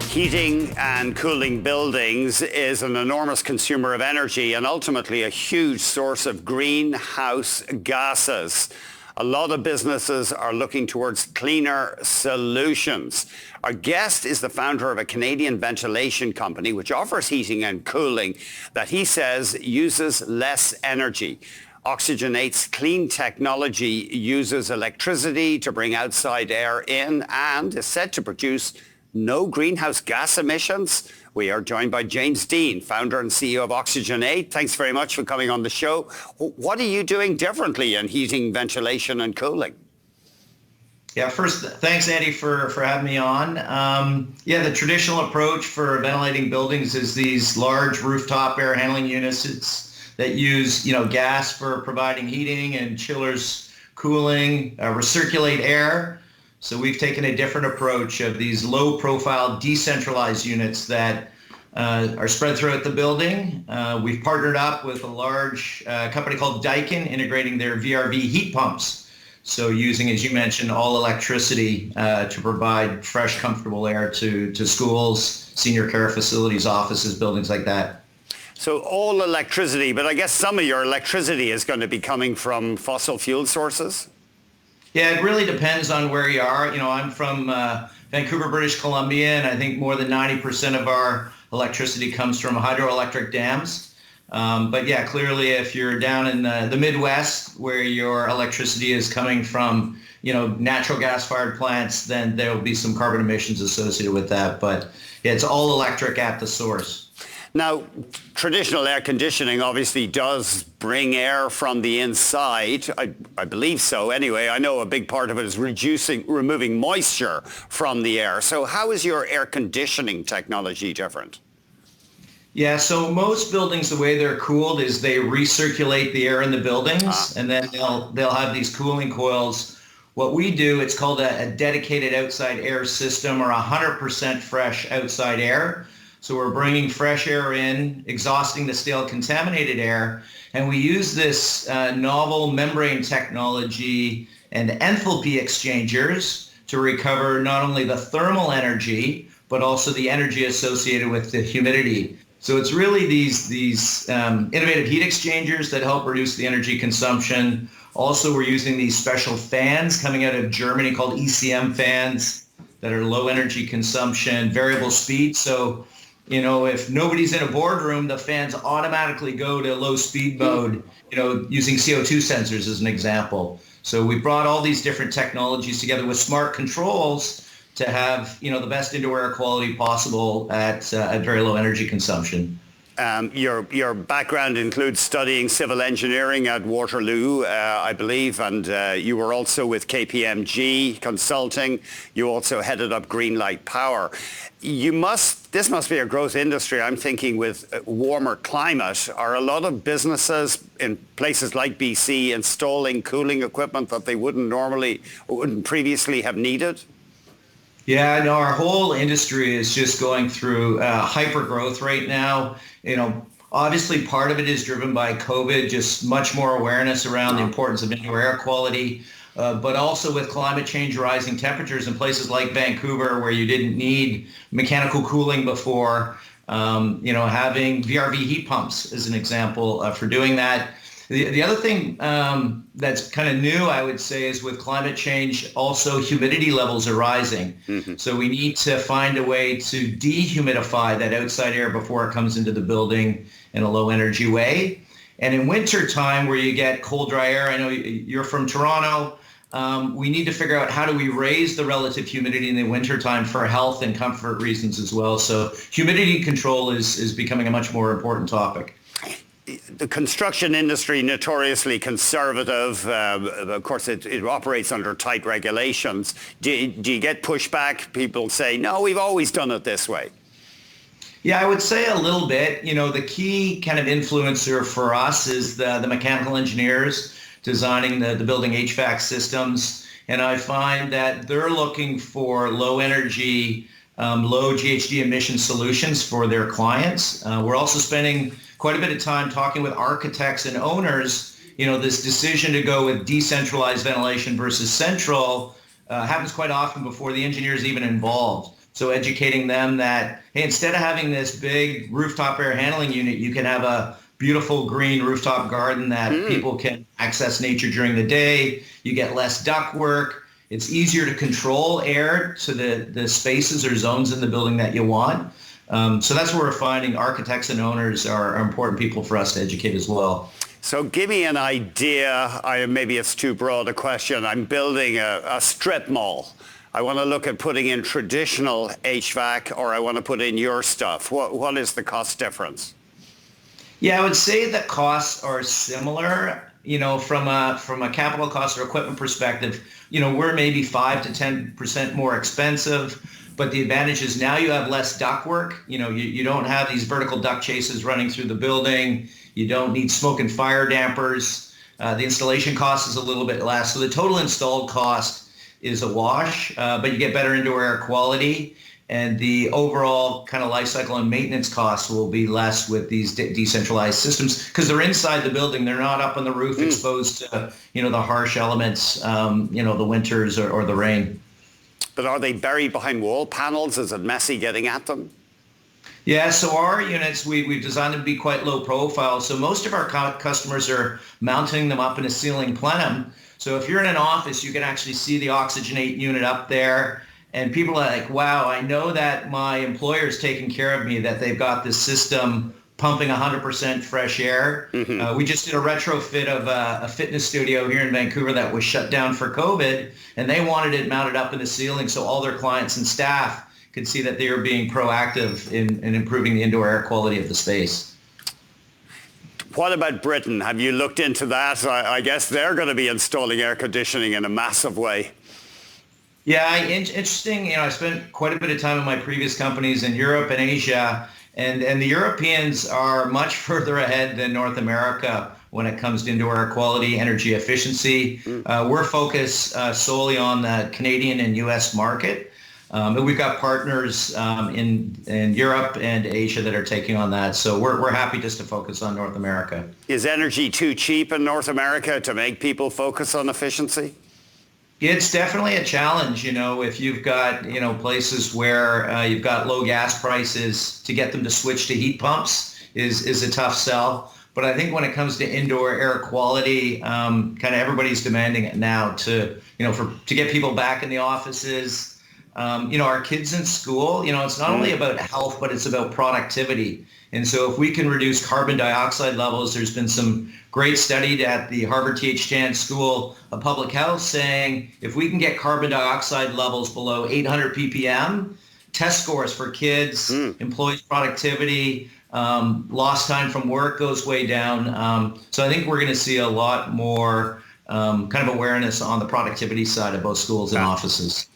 Heating and cooling buildings is an enormous consumer of energy and ultimately a huge source of greenhouse gases. A lot of businesses are looking towards cleaner solutions. Our guest is the founder of a Canadian ventilation company which offers heating and cooling that he says uses less energy. Oxygen8's clean technology uses electricity to bring outside air in and is said to produce no greenhouse gas emissions. We are joined by James Dean, founder and CEO of Oxygen8. Thanks very much for coming on the show. What are you doing differently in heating, ventilation and cooling? Yeah, first, thanks, Andy, for having me on. The traditional approach for ventilating buildings is these large rooftop air handling units that use, gas for providing heating and chillers cooling, recirculate air. So we've taken a different approach of these low-profile, decentralized units that are spread throughout the building. We've partnered up with a large company called Daikin, integrating their VRV heat pumps. So using, as you mentioned, all electricity to provide fresh, comfortable air to schools, senior care facilities, offices, buildings like that. So all electricity, but I guess some of your electricity is going to be coming from fossil fuel sources? Yeah, it really depends on where you are. I'm from Vancouver, British Columbia, and I think more than 90% of our electricity comes from hydroelectric dams. But yeah, clearly if you're down in the Midwest where your electricity is coming from, natural gas-fired plants, then there will be some carbon emissions associated with that. But yeah, it's all electric at the source. Now, traditional air conditioning obviously does bring air from the inside. I believe so. Anyway, I know a big part of it is removing moisture from the air. So how is your air conditioning technology different? Yeah, so most buildings, the way they're cooled is they recirculate the air in the buildings, and then they'll have these cooling coils. What we do, it's called a dedicated outside air system, or 100% fresh outside air. So we're bringing fresh air in, exhausting the stale contaminated air, and we use this novel membrane technology and enthalpy exchangers to recover not only the thermal energy, but also the energy associated with the humidity. So it's really these innovative heat exchangers that help reduce the energy consumption. Also, we're using these special fans coming out of Germany called ECM fans that are low energy consumption, variable speed. So if nobody's in a boardroom, the fans automatically go to low speed mode, using CO2 sensors as an example. So we brought all these different technologies together with smart controls to have, the best indoor air quality possible at very low energy consumption. Your background includes studying civil engineering at Waterloo, I believe, and you were also with KPMG Consulting. You also headed up Greenlight Power. This must be a growth industry. I'm thinking with warmer climate, are a lot of businesses in places like BC installing cooling equipment that they wouldn't previously have needed? Yeah, no, our whole industry is just going through hyper growth right now. Obviously part of it is driven by COVID, just much more awareness around the importance of indoor air quality, but also with climate change, rising temperatures in places like Vancouver where you didn't need mechanical cooling before, having VRV heat pumps as an example for doing that. The other thing that's kind of new, I would say, is with climate change, also humidity levels are rising. Mm-hmm. So we need to find a way to dehumidify that outside air before it comes into the building in a low energy way. And in winter time where you get cold, dry air, I know you're from Toronto, we need to figure out how do we raise the relative humidity in the winter time for health and comfort reasons as well. So humidity control is becoming a much more important topic. The construction industry, notoriously conservative, of course it operates under tight regulations. Do you get pushback? People say, no, we've always done it this way. Yeah, I would say a little bit. The key kind of influencer for us is the mechanical engineers designing the building HVAC systems. And I find that they're looking for low energy, low GHG emission solutions for their clients. We're also spending quite a bit of time talking with architects and owners. This decision to go with decentralized ventilation versus central happens quite often before the engineer is even involved. So educating them that, hey, instead of having this big rooftop air handling unit, you can have a beautiful green rooftop garden that people can access nature during the day. You get less duct work. It's easier to control air to the spaces or zones in the building that you want. So that's where we're finding architects and owners are important people for us to educate as well. So give me an idea. Maybe it's too broad a question. I'm building a strip mall. I want to look at putting in traditional HVAC, or I want to put in your stuff. What is the cost difference? Yeah, I would say the costs are similar. From a capital cost or equipment perspective, we're maybe 5 to 10% more expensive. But the advantage is now you have less duct work. You don't have these vertical duct chases running through the building. You don't need smoke and fire dampers. The installation cost is a little bit less. So the total installed cost is a wash, but you get better indoor air quality. And the overall kind of life cycle and maintenance costs will be less with these decentralized systems because they're inside the building. They're not up on the roof exposed to, the harsh elements, the winters or the rain. But are they buried behind wall panels? Is it messy getting at them? Yeah, so our units, we've designed them to be quite low profile. So most of our customers are mounting them up in a ceiling plenum. So if you're in an office, you can actually see the Oxygen8 unit up there. And people are like, wow, I know that my employer is taking care of me, that they've got this system pumping 100% fresh air. We just did a retrofit of a fitness studio here in Vancouver that was shut down for COVID, and they wanted it mounted up in the ceiling so all their clients and staff could see that they were being proactive in improving the indoor air quality of the space. What about Britain? Have you looked into that? I guess they're going to be installing air conditioning in a massive way. Yeah, interesting. I spent quite a bit of time in my previous companies in Europe and Asia, and the Europeans are much further ahead than North America when it comes to indoor air quality, energy efficiency. We're focused solely on the Canadian and U.S. market. But we've got partners in Europe and Asia that are taking on that. So we're happy just to focus on North America. Is energy too cheap in North America to make people focus on efficiency? It's definitely a challenge, if you've got, places where you've got low gas prices, to get them to switch to heat pumps is a tough sell. But I think when it comes to indoor air quality, kind of everybody's demanding it now to get people back in the offices. Our kids in school, it's not only about health, but it's about productivity. And so if we can reduce carbon dioxide levels, there's been some great study at the Harvard T.H. Chan School of Public Health saying if we can get carbon dioxide levels below 800 ppm, test scores for kids, employees' productivity, lost time from work goes way down. So I think we're going to see a lot more kind of awareness on the productivity side of both schools and offices.